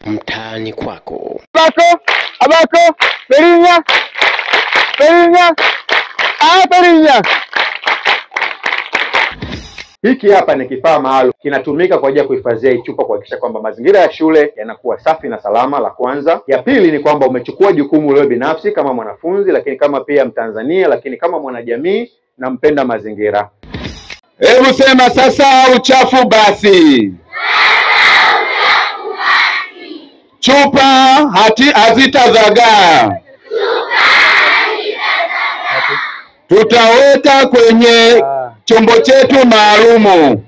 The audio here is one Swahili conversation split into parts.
Mtaani kwako. Abako, Perinya. Perinya. Hiki hapa ni kifaa maalum kinatumika kwa ajili ya kuhifadhia hii chupa, kuhakikisha kwamba mazingira ya shule yanakuwa safi na salama. La kwanza. Ya pili ni kwamba umechukua jukumu wewe binafsi kama mwanafunzi, lakini kama pia Mtanzania, lakini kama mwanajamii na mpenda mazingira. Hebu sema sasa uchafu basi. Chupa hazitazagaa. Tutaweka kwenye chombo chetu maalumu.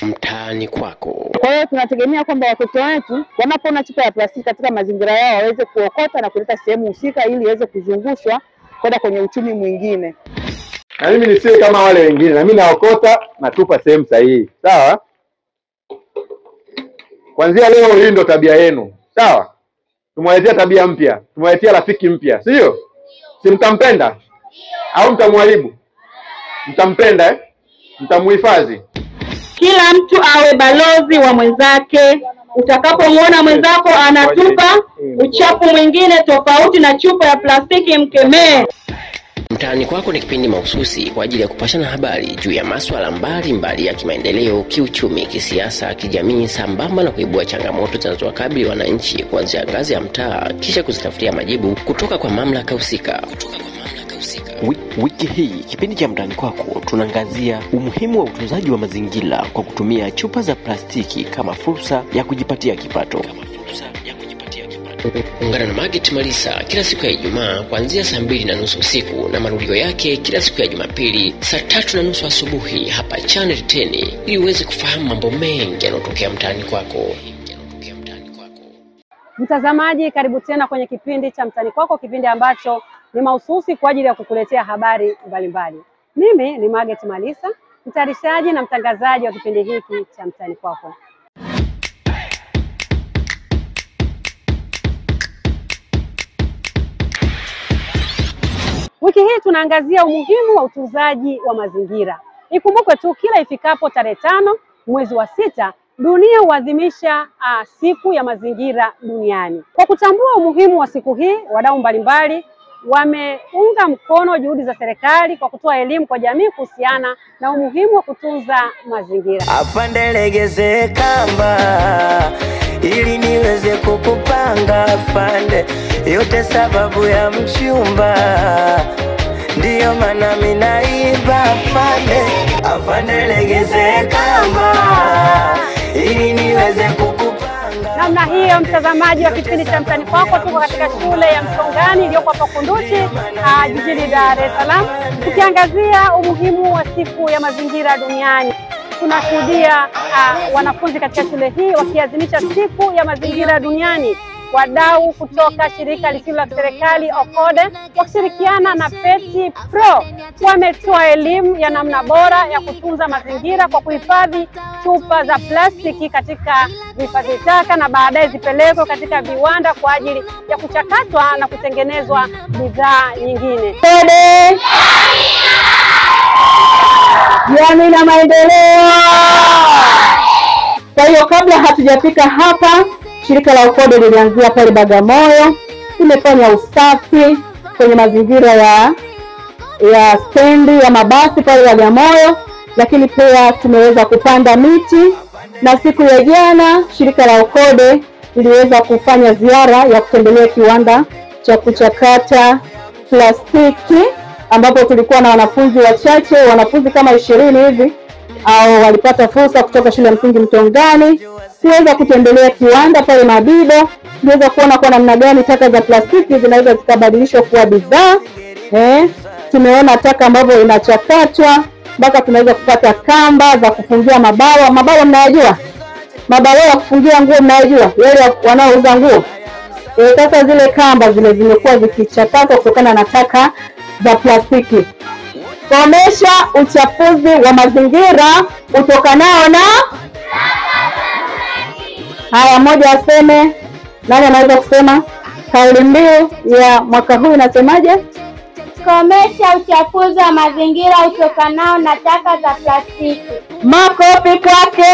Mtaani kwako. Kwa hiyo tunategemea kwamba watoto wetu wanapoona chupa ya plastiki katika mazingira yao waweze kuokota na kuleta sehemu husika ili iweze kuzungushwa kwenda kwenye uchumi mwingine. Na mimi nisiwe kama wale wengine, na mimi naokota natupa sehemu sahihi. Sawa? Kuanzia leo hii ndo tabia yenu. Sawa? Tumwaletea tabia mpya, tumwaletea rafiki mpya, sio? Si mtampenda? Au mtamwharibu? Mtampenda mtamuhifadhi. Kila mtu awe balozi wa mwenzake. Utakapomuona mwenzako anatupa uchafu mwingine tofauti na chupa ya plastiki, mkemee. Mtaani kwako ni kipindi mahususi kwa ajili ya kupashana habari juu ya masuala mbalimbali ya kimaendeleo, kiuchumi, kisiasa, kijamii, sambamba na kuibua changamoto zinazowakabili wananchi kuanzia ngazi ya mtaa, kisha kuzitafutia majibu kutoka kwa mamlaka husika. Wiki hii kipindi cha Mtaani kwako tunaangazia umuhimu wa utunzaji wa mazingira kwa kutumia chupa za plastiki kama fursa ya kujipatia kipato. Ungana na Margaret Malisa kila siku ya Ijumaa kuanzia saa 2:30 usiku na marudio yake kila siku ya Jumapili saa 3:30 asubuhi hapa Channel 10 ili uweze kufahamu mambo mengi yanayotokea mtaani kwako. Mtazamaji, karibu tena kwenye kipindi cha Mtaani kwako, kipindi ambacho ni mahususi kwa ajili ya kukuletea habari mbalimbali. Mimi ni Margaret Malisa, mtayarishaji na mtangazaji wa kipindi hiki cha Mtaani kwako. Wiki hii tunaangazia umuhimu wa utunzaji wa mazingira. Ikumbukwe tu kila ifikapo tarehe 5 mwezi wa 6 dunia huadhimisha siku ya mazingira duniani. Kwa kutambua umuhimu wa siku hii, wadau mbalimbali wameunga mkono juhudi za serikali kwa kutoa elimu kwa jamii kuhusiana na umuhimu wa kutunza mazingira. Afande legeze kamba ili niweze kukupanga afande, yote sababu ya mchumba, ndiyo maana mimi naiba afande. Afande legeze kamba ili niweze kukupanga. Namna hiyo, mtazamaji wa kipindi cha Mtaani kwako, tuko katika shule ya Msongani iliyoko hapa Kunduchi jijini Dar es Salaam, tukiangazia umuhimu wa siku ya mazingira duniani. Tunashuhudia wanafunzi katika shule hii wakiadhimisha siku ya mazingira duniani. Wadau kutoka shirika lisilo la serikali Okode wakishirikiana na Peti Pro wametoa elimu ya namna bora ya kutunza mazingira kwa kuhifadhi chupa za plastiki katika vihifadhi taka na baadaye zipelekwe katika viwanda kwa ajili ya kuchakatwa na kutengenezwa bidhaa nyingine. Jamii na maendeleo. Kwa hiyo kabla hatujafika hapa, shirika la Okode lilianzia pale Bagamoyo, limefanya usafi kwenye mazingira ya stendi ya mabasi pale Bagamoyo, lakini pia tumeweza kupanda miti, na siku ya jana shirika la Okode liliweza kufanya ziara ya kutembelea kiwanda cha kuchakata plastiki ambapo tulikuwa na wanafunzi wachache, wanafunzi kama 20 hivi au walipata fursa kutoka shule ya msingi Mtongani. Tuweza kutembelea kiwanda pale Mabibo, tuweza kuona kwa namna gani taka za plastiki zinaweza zikabadilishwa kuwa bidhaa. Tumeona taka ambavyo inachakatwa mpaka tunaweza kupata kamba za kufungia mabawa. Mabawa mnayajua? Mabawa ya kufungia nguo mnayajua? Wale wanaouza nguo. Sasa zile kamba zile zimekuwa zikichakatwa kutokana na taka za plastiki. Komesha uchafuzi wa mazingira utokanao na. Haya, mmoja aseme. Nani anaweza kusema? Kauli mbiu ya mwaka huu inasemaje? Komesha uchafuzi wa mazingira utokanao na taka za plastiki. Makofi kwake.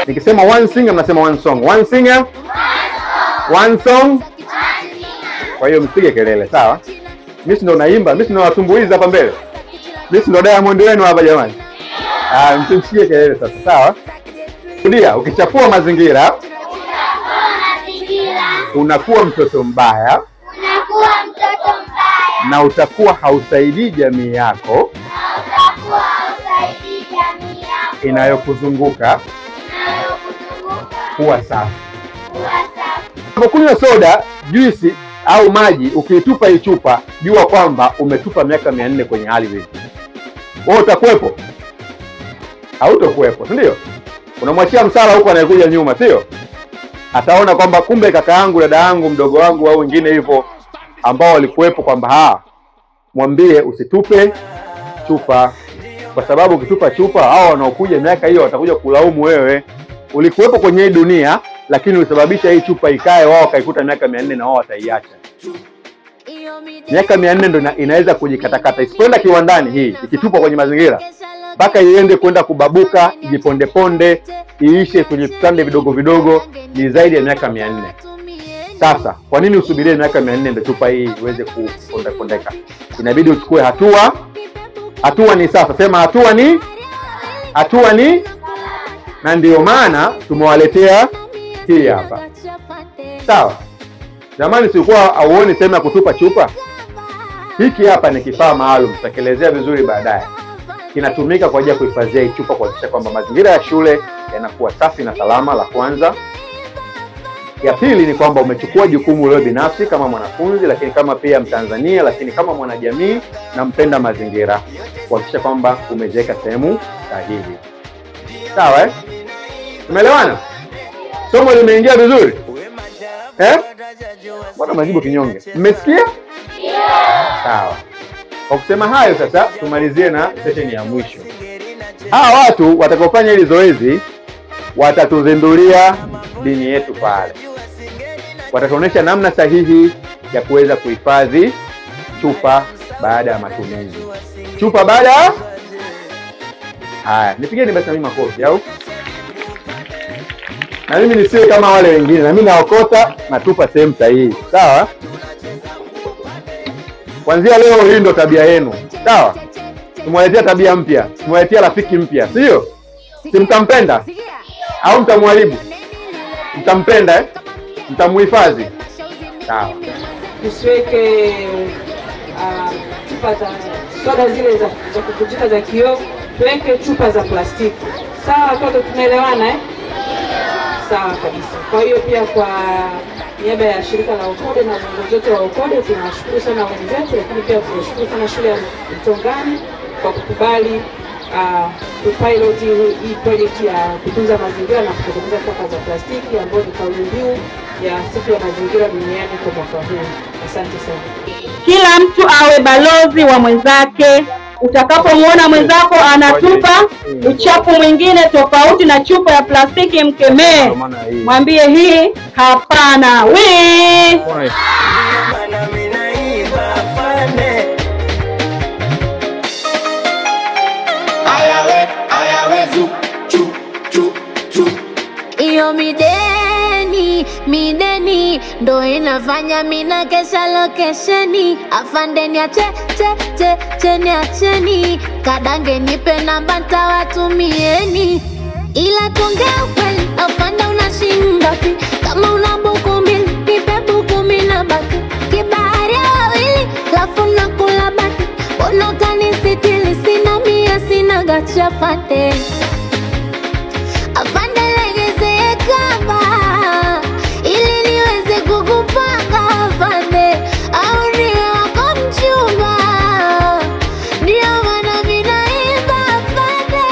Nikisema one singer mnasema one song. One singer, one song. Kwa hiyo msipige kelele, sawa? Mimi ndo naimba, mimi ndo nawatumbuiza hapa mbele. Mimi ndo Diamond wenu hapa jamani. Msipige kelele sasa, sawa? Rudia, ukichafua mazingira unakuwa mtoto mbaya. Na utakuwa hausaidii jamii yako inayokuzunguka kuwa safi. Unapokunywa soda, juisi au maji, ukiitupa hii chupa, jua kwamba umetupa miaka 400 kwenye ardhi. Wewe utakuwepo? Hautokuwepo, ndio? Unamwachia msala huko anayekuja nyuma, sio? Ataona kwamba kumbe kaka yangu, dada yangu, mdogo wangu au wengine hivyo ambao walikuwepo kwamba mwambie usitupe chupa, kwa sababu ukitupa chupa hao wanaokuja miaka hiyo watakuja kulaumu wewe. Ulikuwepo kwenye hii dunia lakini ulisababisha hii chupa ikae, wao kaikuta miaka 400 na wao wataiacha. Miaka 400 ndio inaweza kujikatakata, isipoenda kiwandani hii ikitupwa kwenye mazingira mpaka iende kwenda kubabuka, ijiponde ponde, iishe kwenye vipande vidogo vidogo, ni zaidi ya miaka 400. Sasa kwa nini usubirie miaka 400 ndio chupa hii iweze kupondeka? Inabidi uchukue hatua. Hatua ni sasa. Sema hatua ni na ndio maana tumewaletea hii hapa. Sawa? Zamani silikuwa auoni sema kutupa chupa. Hiki hapa ni kifaa maalum, tutakelezea vizuri baadaye. Kinatumika kwa ajili ya kuhifadhia hii chupa, kuhakikisha kwamba mazingira ya shule yanakuwa safi na salama, la kwanza. Ya pili ni kwamba umechukua jukumu wewe binafsi kama mwanafunzi, lakini kama pia Mtanzania, lakini kama mwanajamii na mpenda mazingira, kuhakikisha kwamba umejiweka sehemu sahihi. Sawa Tumeelewana? Somo limeingia vizuri? Mbona majibu kinyonge? Mmesikia? Sawa. Kwa kusema hayo sasa tumalizie na session ya mwisho. Hawa watu watakofanya hili zoezi watatuzindulia dini yetu pale. Watatuonesha namna sahihi ya kuweza kuhifadhi chupa baada ya matumizi. Chupa baada. Haya, nipigeni basi na mimi makofi au? Na mimi nisiwe kama wale wengine, na mimi naokota natupa sehemu sahihi. Sawa? Kuanzia leo hii ndo tabia yenu. Sawa? Tumwaletea tabia mpya, tumwaletea rafiki mpya, sio? Si mtampenda au mtamwaribu? Mtampenda mtamuhifadhi. Sawa. Tusiweke chupa za soda zile za kuvunjika za kioo, tuweke chupa za plastiki. Sawa watoto, tumeelewana Sawa kabisa. Kwa hiyo pia kwa niaba ya shirika la Okode na viongozi wote wa Okode tunashukuru sana wenzetu, lakini pia tunashukuru sana shule ya Mtongani kwa kukubali kupilot hii project ya kutunza mazingira na kutokomeza taka za plastiki, ambayo ni kauli mbiu ya siku ya mazingira duniani kwa mwaka huu. Asante sana. Kila mtu awe balozi wa mwenzake. Utakapomwona mwenzako anatupa uchafu mwingine tofauti na chupa ya plastiki, mkemee. Mwambie hii hapana. Iyo mideni ndo inafanya mina kesha lokesheni. Afandeni acheni kadange nipe namba ntawatumieni. Ila tuongea ukweli, afanda unashinda pi? Kama una buku mbili nipe buku 10 na baki. Kibahari wawili lafu nakula baki. Mbona utanisitili? Sina mia sina gachafate. Afanda legeze kamba ili niweze kukupanga afande, au niwe wako mchumba, ndio maana minaimba afande.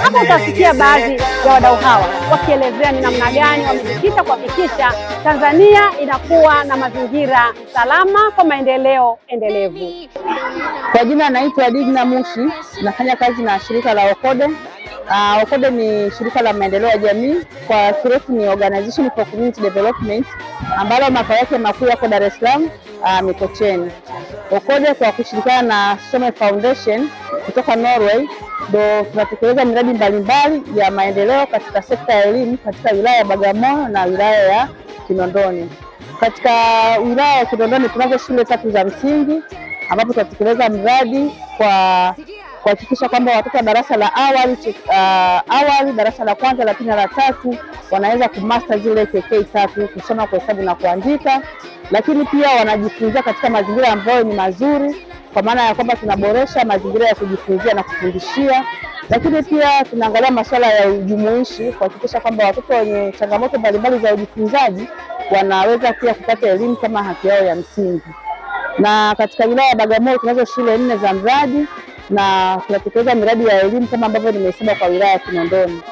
Hapo utasikia baadhi ya wadau hawa wakielezea ni namna gani wamejikita kuhakikisha Tanzania inakuwa na mazingira salama kwa maendeleo endelevu. Kwa jina naitwa Digna Mushi, nafanya kazi na shirika la Okode. OCODE ni shirika la maendeleo ya jamii, kwa kirefu ni Organization for Community Development, ambalo makao yake makuu yako Dar es Salaam Mikocheni. OCODE kwa kushirikiana na Some Foundation kutoka Norway ndio tunatekeleza miradi mbalimbali ya maendeleo katika sekta ya elimu katika wilaya ya Bagamoyo na wilaya ya Kinondoni. Katika wilaya ya Kinondoni tunazo shule 3 za msingi ambapo tunatekeleza mradi kwa kuhakikisha kwamba watoto wa darasa la awali, darasa la kwanza, la pili na la tatu wanaweza kumaster zile KK 3, kusoma, kuhesabu na kuandika, lakini pia wanajifunzia katika mazingira ambayo ni mazuri, kwa maana ya kwamba tunaboresha mazingira ya kujifunzia na kufundishia, lakini pia tunaangalia masuala ya ujumuishi kuhakikisha kwamba watoto wenye changamoto mbalimbali za ujifunzaji wanaweza pia kupata elimu kama haki yao ya msingi. Na katika wilaya ya Bagamoyo tunazo shule 4 za mradi na tunatekeleza miradi ya elimu kama ambavyo nimesema kwa wilaya ya Kinondoni.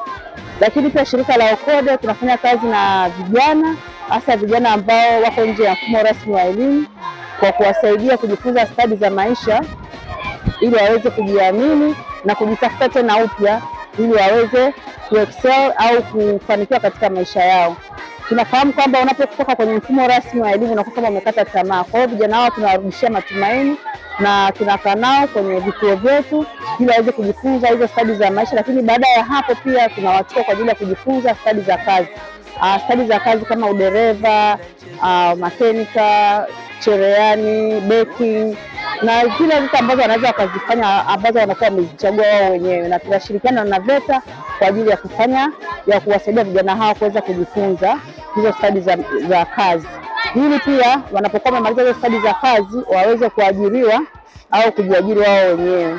Lakini pia shirika la OCODE tunafanya kazi na vijana, hasa vijana ambao wako nje ya mfumo rasmi wa elimu, kwa kuwasaidia kujifunza stadi za maisha ili waweze kujiamini na kujitafuta tena upya ili waweze kuexcel au kufanikiwa katika maisha yao. Tunafahamu kwamba unapotoka kwenye mfumo rasmi wa elimu unakuwa kama umekata tamaa. Kwa hiyo vijana hao tunawarudishia matumaini na tunakaa nao kwenye vituo vyetu ili waweze kujifunza hizo stadi za maisha, lakini baada ya hapo pia tunawachukua kwa ajili ya kujifunza stadi za kazi. Stadi za kazi kama udereva, makanika, cherehani, baking na zile vitu ambazo wanaweza wakazifanya ambazo wanakuwa wamezichagua wao wenyewe, na tunashirikiana na VETA kwa ajili ya kuwasaidia vijana hao kuweza kujifunza hizo stadi za kazi. Hili pia wanapokuwa wamemaliza hizo stadi za kazi waweze kuajiriwa au kujiajiri wao wenyewe.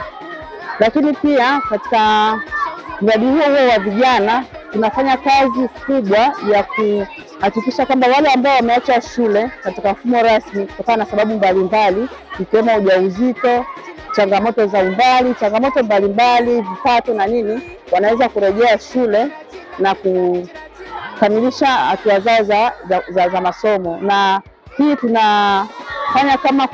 Lakini pia katika mradi huo wa vijana tunafanya kazi kubwa ya kuhakikisha kwamba wale ambao wameacha shule katika mfumo rasmi kutokana na sababu mbalimbali ikiwemo ujauzito, changamoto za umbali, changamoto mbalimbali, vipato na nini, wanaweza kurejea shule na kukamilisha hatua zao za masomo. Na hii tunafanya kama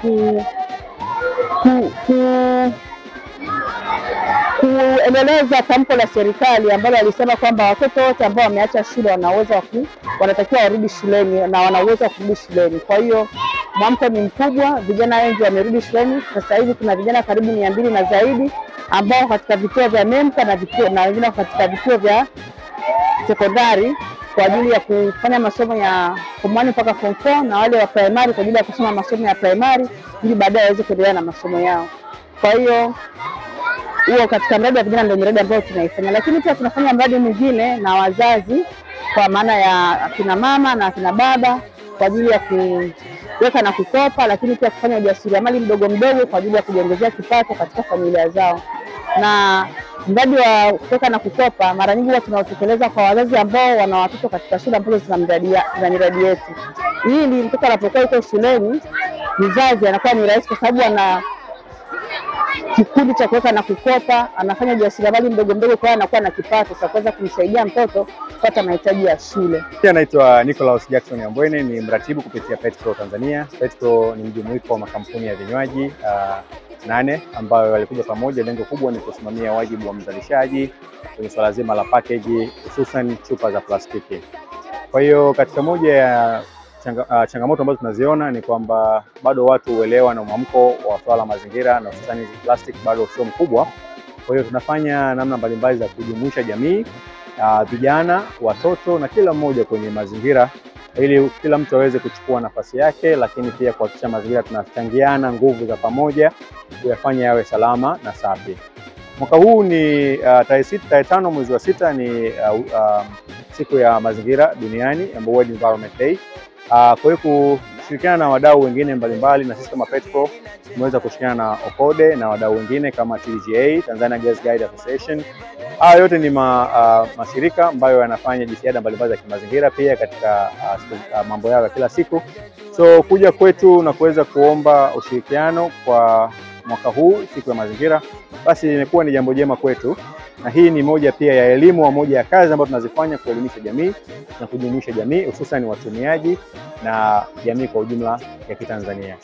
kuendeleza tamko la serikali ambalo alisema kwamba watoto wote ambao wameacha shule wanatakiwa warudi shuleni na wana uwezo wa kurudi shuleni. Kwa hiyo mwamko ni mkubwa, vijana wengi wamerudi shuleni. Sasa hivi kuna vijana karibu 200 na zaidi ambao katika vituo vya MEMKA na wengine katika vituo vya sekondari kwa ajili ya kufanya masomo ya form 1 mpaka form 4 na wale wa primary kwa ajili ya kusoma masomo ya primary ili baadaye waweze kuendelea na masomo yao. Kwa hiyo huo katika mradi wa vijana ndio mradi ambao tunaifanya, lakini pia tunafanya mradi mwingine na wazazi kwa maana ya akina mama na akina baba kwa ajili ya kuweka na kukopa, lakini pia kufanya ujasiriamali mdogo mdogo kwa ajili ya kujiongezea kipato katika familia zao. Na mradi wa kuweka na kukopa mara nyingi huwa tunaotekeleza kwa wazazi ambao wana watoto katika shule ambazo zina miradi yetu. Ili mtoto anapokuwa yuko shuleni, mzazi anakuwa ni rahisi kwa sababu ana kikundi cha kuweka na kukopa, anafanya ujasiriamali mdogo mdogo, kwa anakuwa na kipato cha kuweza kumsaidia mtoto kupata mahitaji ya shule. Pia naitwa Nicholas Jackson Ambwene, ni mratibu kupitia Petco Tanzania. Petco ni mjumuiko wa makampuni ya vinywaji 8 ambayo walikuja pamoja. Lengo kubwa ni kusimamia wajibu wa mzalishaji kwenye swala zima la package, hususan chupa za plastiki. Kwa hiyo katika moja ya changamoto ambazo tunaziona ni kwamba bado watu uelewa na mwamko wa swala la mazingira na hususan hizi plastic bado sio mkubwa. Kwa hiyo tunafanya namna mbalimbali za kujumuisha jamii, vijana, watoto na kila mmoja kwenye mazingira ili kila mtu aweze kuchukua nafasi yake, lakini pia kuhakikisha mazingira tunachangiana nguvu za pamoja kuyafanya yawe salama na safi. Mwaka huu ni tarehe 5 mwezi wa 6 ni siku ya mazingira duniani, World Environment Day. Kwa hiyo kushirikiana na wadau wengine mbalimbali na sisi kama Petco tumeweza kushirikiana na OCODE na wadau wengine kama TGA, Tanzania Gas Guide Association. Haya yote ni mashirika ambayo yanafanya jitihada mbalimbali za kimazingira pia katika mambo yao ya kila siku. So kuja kwetu na kuweza kuomba ushirikiano kwa mwaka huu siku ya mazingira, basi imekuwa ni jambo jema kwetu, na hii ni moja pia ya elimu, moja ya kazi ambazo tunazifanya kuelimisha jamii na kujumuisha jamii hususan watumiaji na jamii kwa ujumla ya Kitanzania.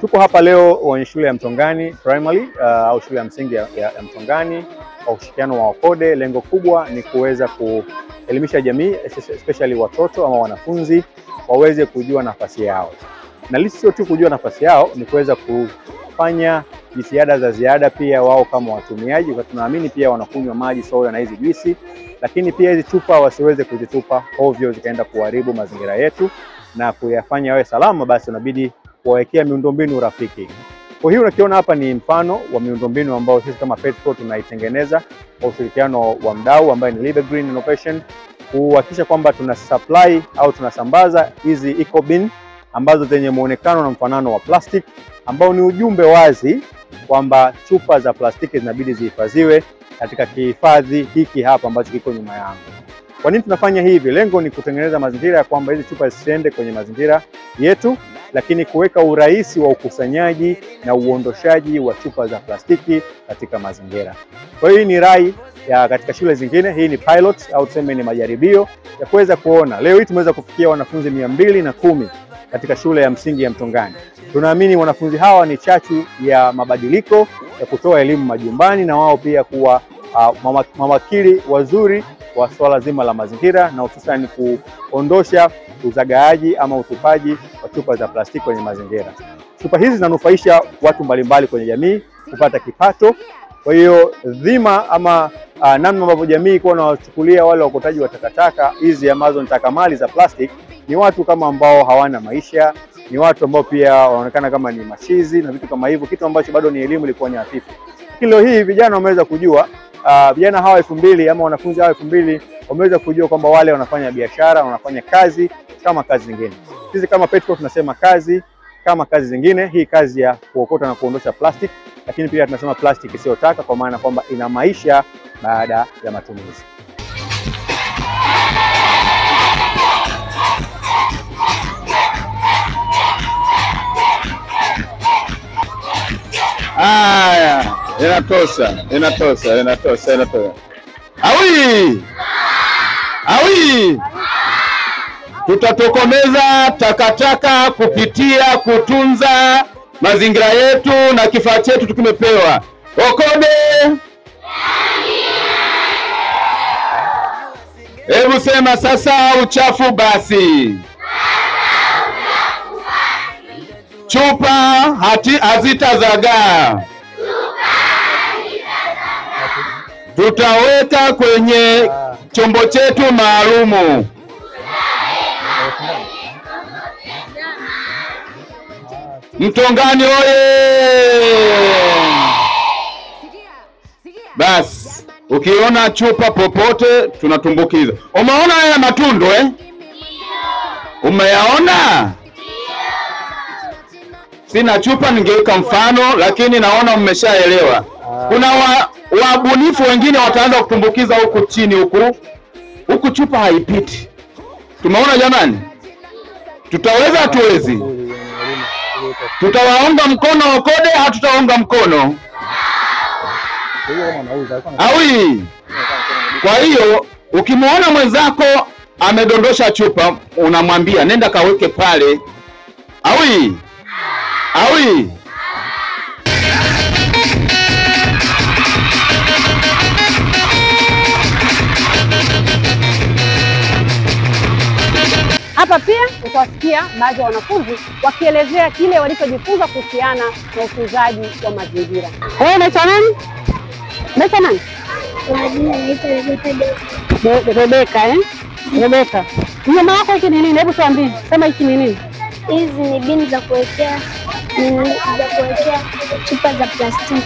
Tuko hapa leo kwenye shule ya Mtongani Primary au shule ya msingi ya Mtongani. kwa ushirikiano wa WACODE. Lengo kubwa ni kuweza kuelimisha jamii, especially watoto ama wanafunzi waweze kujua nafasi yao. Na sio tu kujua nafasi yao, ni kuweza kufanya jitihada za ziada pia wao kama watumiaji, kwa tunaamini pia wanakunywa maji soda na hizi juisi, lakini pia hizi chupa wasiweze kuzitupa ovyo zikaenda kuharibu mazingira yetu na kuyafanya yawe salama. Basi unabidi kuwawekea miundombinu rafiki. Kwa hiyo unakiona hapa ni mfano wa miundombinu ambao sisi kama Petco tunaitengeneza kwa ushirikiano wa mdau ambaye ni Libe Green Innovation, kuhakikisha kwamba tuna supply au tunasambaza hizi eco bin ambazo zenye muonekano na mfanano wa plastic, ambao ni ujumbe wazi kwamba chupa za plastiki zinabidi zihifadhiwe katika kihifadhi hiki hapa ambacho kiko nyuma yangu. Kwa nini tunafanya hivi? Lengo ni kutengeneza mazingira ya kwamba hizi chupa zisiende kwenye mazingira yetu, lakini kuweka urahisi wa ukusanyaji na uondoshaji wa chupa za plastiki katika mazingira. Kwa hiyo hii ni rai ya katika shule zingine, hii ni pilot au tuseme ni majaribio ya kuweza kuona. Leo hii tumeweza kufikia wanafunzi 210 katika shule ya msingi ya Mtongani. Tunaamini wanafunzi hawa ni chachu ya mabadiliko ya kutoa elimu majumbani na wao pia kuwa mawakili wazuri wa swala zima la mazingira, na hususan kuondosha uzagaaji ama utupaji wa chupa za plastiki kwenye mazingira. Chupa hizi zinanufaisha watu mbalimbali kwenye jamii kupata kipato. Kwa hiyo dhima ama namna ambavyo jamii iko inawachukulia wale wakotaji wa takataka hizi ambazo ni takamali za plastiki, ni watu kama ambao hawana maisha, ni watu ambao pia wanaonekana kama ni mashizi na vitu kama hivyo, kitu ambacho bado ni elimu ilikuwa ni hafifu. Leo hii vijana wameweza kujua, vijana hawa 2000 ama wanafunzi hawa 2000 wameweza kujua kwamba wale wanafanya biashara, wanafanya kazi kama kazi zingine. Sisi kama Petco tunasema kazi kama kazi zingine, hii kazi ya kuokota na kuondosha plastic, lakini pia tunasema plastic sio taka, kwa maana kwamba ina maisha baada ya matumizi. Haya, inatosha. Awi! Tutatokomeza takataka kupitia kutunza mazingira yetu na kifaa chetu tukimepewa. WACODE! Hebu sema sasa, uchafu basi. Chupa hazitazagaa. Tutaweka kwenye chombo chetu maalumu. Mtongani oye! Basi, ukiona chupa popote tunatumbukiza. Umeona haya matundu Umeyaona? Sina chupa ningeweka mfano, lakini naona mmeshaelewa. Kuna wabunifu wengine wataanza kutumbukiza huku chini huku chupa haipiti. Tumeona jamani? Tutaweza hatuwezi? Tutawaunga mkono WACODE, hatutaunga mkono? Awi! Kwa hiyo ukimwona mwenzako amedondosha chupa, unamwambia nenda kaweke pale. Awi! Hapa pia utawasikia baadhi ya wanafunzi wakielezea kile walichojifunza kuhusiana na utunzaji wa mazingira. Wewe unaitwa nani? Unaitwa nani? Majina naitwa Rebeka. Rebeka. Nyuma yako hiki ni nini? Hebu tuambie. Sema hiki ni nini? Hizi ni bini za kuwekea chupa za plastiki.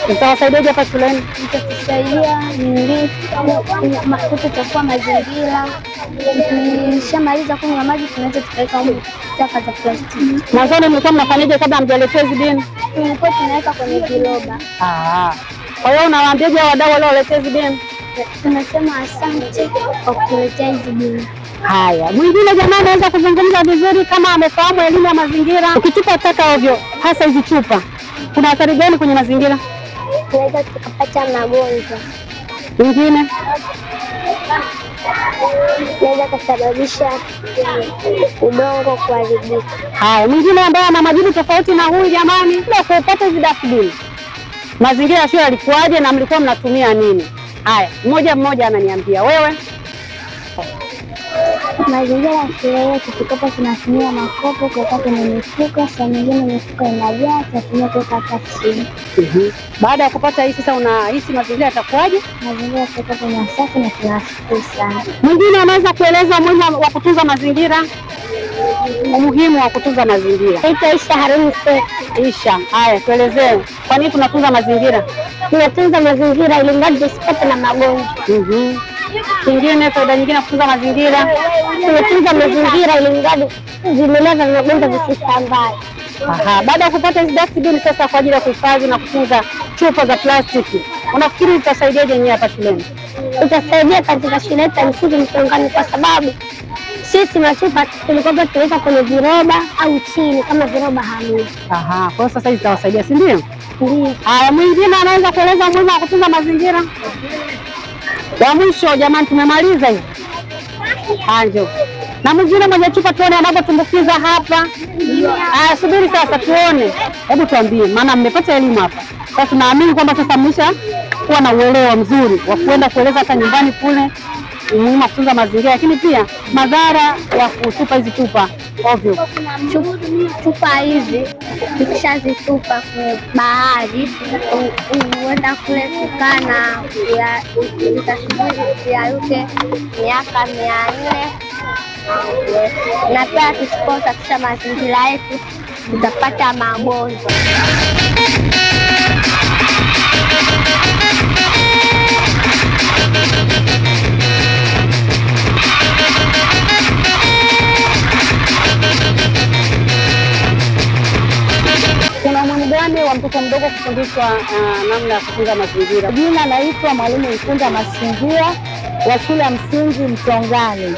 Utawasaidia hapa shuleni? Itakusaidia kutokuwa mazingira. Nishamaliza kunywa maji, tunaweza tukaweka taka za plastiki. Mwanzoni mlikuwa mnafanyaje kabla hamjaletea hizi bini? Tulikuwa tunaweka kwenye viroba. Kwa hiyo unawaambiaje wadau walioletea hizi bini? Tunasema asante kwa kutuletea hizi bini. Haya, mwingine jamani anaweza kuzungumza vizuri kama amefahamu elimu ya mazingira. Ukitupa taka ovyo, hasa hizi chupa, kuna athari gani kwenye mazingira? Tunaweza tukapata magonjwa. Mwingine inaweza kusababisha udongo kuharibika. Haya, mwingine ambaye ana majibu tofauti na huyu jamani, ndio kupata hizi dustbin. Mazingira ya shule yalikuwaje na mlikuwa mnatumia nini? Haya, mmoja mmoja ananiambia. Wewe? Mazingira ya shule yetu tulikuwa tunatumia makopo kuweka kwenye mifuko, saa nyingine mifuko inajaa, tunatumia kuweka chini. Baada ya kupata hii sasa unahisi mazingira yatakuwaje? Mazingira yatakuwa ni safi na tunashukuru sana. Mwingine anaweza kueleza umuhimu wa kutunza mazingira? Umuhimu wa kutunza mazingira. Isha Haruni Isha. Haya, tuelezee. Kwa nini tunatunza mazingira? Tunatunza mazingira ili ngadi tusipate na magonjwa. Kingine, faida nyingine ya kutunza mazingira? Tunatunza mazingira ili ngadi vimelea vya magonjwa visisambae. Baada ya kupata hizi dustbin sasa kwa ajili ya kuhifadhi na kutunza chupa za plastiki, unafikiri itasaidiaje nyinyi hapa shuleni? Itasaidia katika shule yetu ya msingi Mtongani kwa sababu sisi machupa tulikuwa tuweka kwenye viroba au chini kama viroba hamna. Kwa hiyo sasa itawasaidia, si ndio? Ndio. Haya, mwingine anaweza kueleza umuhimu wa kutunza mazingira? Wa mwisho jamani, tumemaliza hivi. Anjo. Na mwingine mwenye chupa tuone anapotumbukiza hapa. Subiri sasa tuone. Hebu tuambie, maana mmepata elimu hapa. Sasa tunaamini kwamba sasa mwisha kuwa na uelewa mzuri wa kuenda kueleza hata nyumbani kule umuhimu wa kutunza mazingira, lakini pia madhara ya kutupa hizi chupa ovyo. Chupa hizi tukishazitupa kwa bahari, uenda kule kukaa na zitasubiri ziaruke miaka 400, na pia tusiposafisha mazingira yetu tutapata magonjwa. Kuna umuhimu gani wa mtoto mdogo kufundishwa namna ya kutunza mazingira? Jina naitwa Mwalimu Ikunda Masingira wa shule ya msingi Mtongani.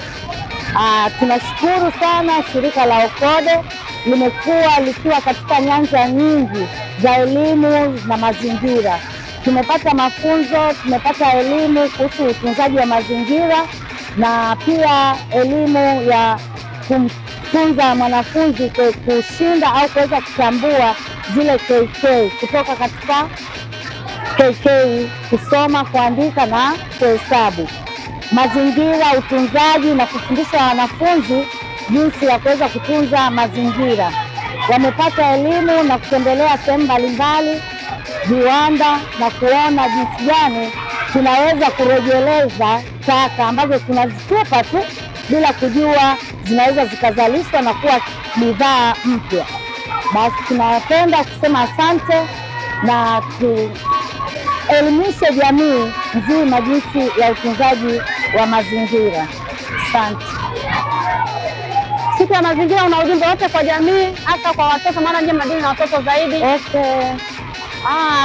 Tunashukuru sana shirika la OCODE, limekuwa likiwa katika nyanja nyingi za elimu na mazingira. Tumepata mafunzo, tumepata elimu kuhusu utunzaji wa mazingira na pia elimu ya kumfunza mwanafunzi kushinda au kuweza kutambua zile KK kutoka katika KK: kusoma, kuandika na kuhesabu. Mazingira, utunzaji na kufundisha wanafunzi jinsi ya kuweza kutunza mazingira. Wamepata elimu na kutembelea sehemu mbalimbali, viwanda, na kuona jinsi gani tunaweza kurejeleza taka ambazo tunazitupa tu bila kujua zinaweza zikazalishwa na kuwa bidhaa mpya. Basi tunapenda kusema asante na kuelimisha jamii nzima jinsi ya utunzaji wa mazingira. Asante. Siku ya mazingira una ujumbe wote kwa jamii, hasa kwa watoto, maana nyinyi mnadili na watoto zaidi?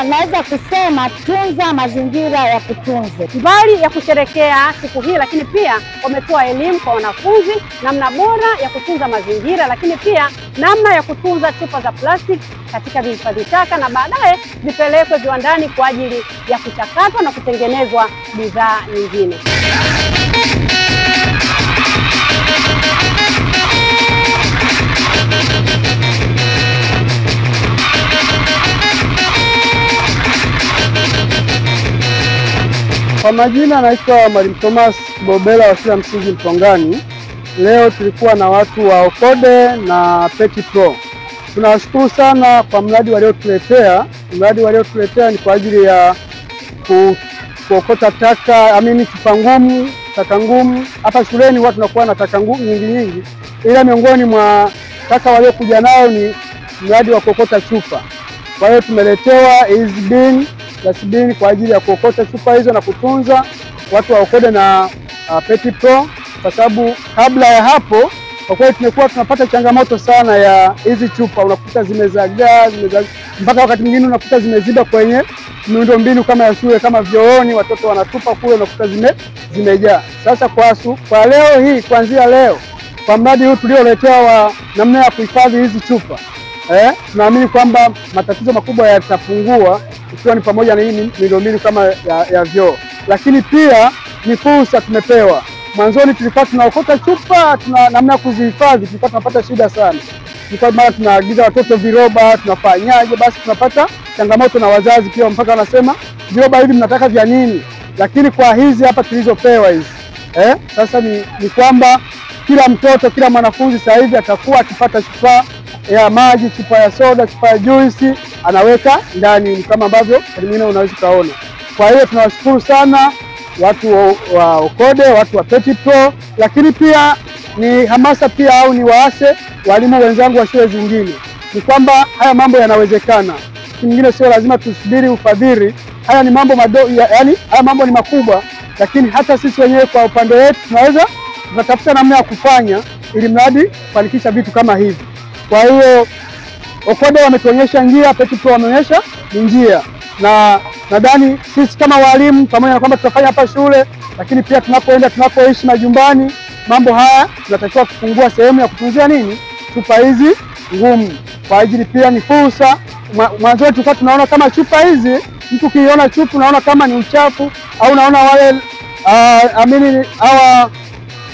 Naweza kusema tunza mazingira ya kutunze. Mbali ya kusherekea siku hii, lakini pia wametoa elimu kwa wanafunzi namna bora ya kutunza mazingira, lakini pia namna ya kutunza chupa za plastiki katika vihifadhi taka na baadaye zipelekwe viwandani kwa ajili ya kuchakatwa na kutengenezwa bidhaa nyingine. Kwa majina naitwa Mwalimu Thomas Bobela wa shule ya msingi Mtongani. Leo tulikuwa na watu wa OCODE na Peti Pro. Tunawashukuru sana kwa mradi waliotuletea. Mradi waliotuletea ni kwa ajili ya kuokota taka, chupa ngumu, taka ngumu. Hapa shuleni watu tunakuwa na taka ngumu nyingi, ila miongoni mwa taka waliokuja nayo ni mradi wa kuokota chupa. Kwa hiyo tumeletewa hizi dustbin kwa ajili ya kuokota chupa hizo na kutunza, watu wa OCODE na Peti Pro, kwa sababu kabla ya hapo kwa kweli tumekuwa tunapata changamoto sana ya hizi chupa. Unakuta zimezagaa mpaka wakati mwingine unakuta zimeziba kwenye miundombinu kama ya shule, kama vyooni, watoto wanatupa kule, unakuta zimejaa. Sasa kwa leo hii, kuanzia leo, kwa mradi huu tulioletewa wa namna ya kuhifadhi hizi chupa, tunaamini kwamba matatizo makubwa yatapungua, ikiwa ni pamoja na hii miundombinu kama ya vyoo. Lakini pia ni fursa tumepewa. Mwanzoni tulikuwa tunaokota chupa, namna ya kuzihifadhi tulikuwa tunapata shida sana. tulikuwa mara tunaagiza watoto viroba, tunafanyaje, basi tunapata changamoto na wazazi pia, mpaka wanasema viroba hivi mnataka vya nini? Lakini kwa hizi hapa tulizopewa hizi sasa ni kwamba kila mtoto, kila mwanafunzi sasa hivi atakuwa akipata chupa ya maji, chupa ya soda, chupa ya juisi, anaweka ndani kama ambavyo mwingine unaweza kaona. Kwa hiyo tunawashukuru sana watu wa Okode, watu wa Petit Pro, lakini pia ni hamasa pia au ni waase walimu wenzangu wa shule zingine, ni kwamba haya mambo yanawezekana. Kingine sio lazima tusubiri ufadhili. Haya ni mambo madogo, yani haya mambo ni makubwa, lakini hata sisi wenyewe kwa upande wetu tunaweza tunatafuta namna ya kufanya ili mradi kufanikisha vitu kama hivi. Kwa hiyo Okode wametuonyesha njia, Petit Pro wameonyesha njia, na nadhani sisi kama walimu pamoja na kwamba tutafanya hapa shule, lakini pia tunapoishi majumbani, mambo haya tunatakiwa kufungua sehemu ya kutunzia chupa hizi ngumu, kwa ajili pia ni fursa. Mwanzo tulikuwa tunaona kama chupa hizi, mtu kiona chupa unaona kama ni uchafu, au unaona wale hawa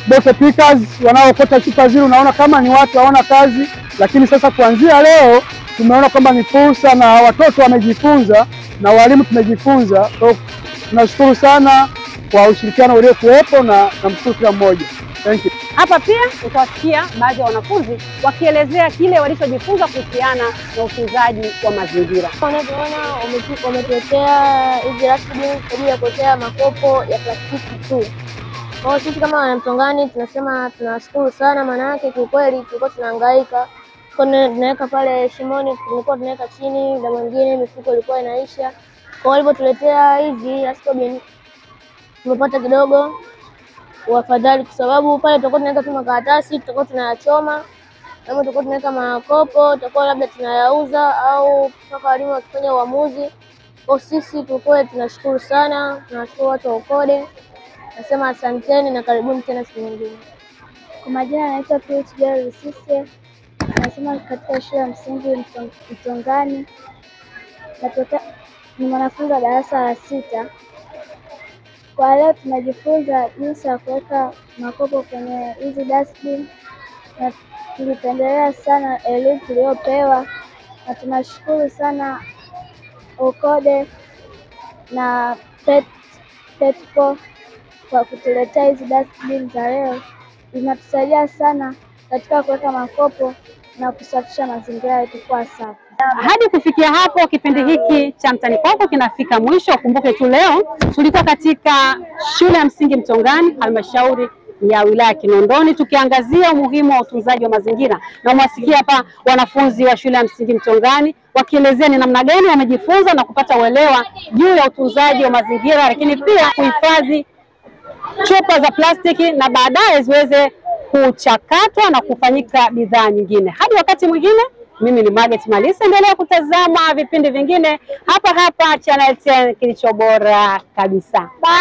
bottle pickers wanaokota chupa zile unaona kama ni watu hawana kazi. Lakini sasa kuanzia leo tumeona kwamba ni fursa, na watoto wamejifunza na walimu tumejifunza. So tunashukuru sana kwa ushirikiano uliokuwepo na mshukuru kila mmoja. Thank you. Hapa pia utawasikia baadhi ya wanafunzi wakielezea kile walichojifunza kuhusiana na utunzaji wa mazingira. Wanavyoona wametuletea hizi rasimu kwa ajili ya kuletea makopo ya plastiki tu. Kwa sisi kama Wanamtongani tunasema tunashukuru sana, maana yake kiukweli tulikuwa tunahangaika. Tunaweka pale shimoni, tulikuwa tunaweka chini, na mwingine mifuko ilikuwa inaisha. Kwa hivyo tuletea hizi rasimu tumepata kidogo wafadhali, kwa sababu pale tutakuwa tunaweka tu makaratasi, tutakuwa tunayachoma, kama tutakuwa tunaweka makopo, tutakuwa labda tunayauza au mpaka walimu wakifanya uamuzi. Kwa sisi tulikuwa tunashukuru sana, tunashukuru watu wa Okode. Nasema asanteni na karibuni tena siku nyingine. Kwa majina naitwa PH Girl Sise. Nasema katika shule ya msingi Mtongani. Ni mwanafunzi wa darasa la 6. Kwa leo tunajifunza jinsi ya kuweka makopo kwenye hizi dustbin, na tulipendelea sana elimu tuliyopewa, na tunashukuru sana Okode na Petit Pro kwa kutuletea hizi dustbin za leo. Inatusaidia sana katika kuweka makopo na kusafisha mazingira yetu kwa safi. Hadi kufikia hapo kipindi hiki cha Mtaani Kwako kinafika mwisho. Kumbuke tu leo tulikuwa katika shule ya msingi Mtongani, halmashauri ya wilaya Kinondoni, tukiangazia umuhimu wa utunzaji wa mazingira, na mwasikia hapa wanafunzi wa shule ya msingi Mtongani wakielezea ni namna gani wamejifunza na kupata uelewa juu ya utunzaji wa mazingira, lakini pia kuhifadhi chupa za plastiki na baadaye ziweze kuchakatwa na kufanyika bidhaa nyingine. Hadi wakati mwingine, mimi ni Margaret Malisa. Endelea kutazama vipindi vingine hapa Channel 10, kilicho bora kabisa. Bye.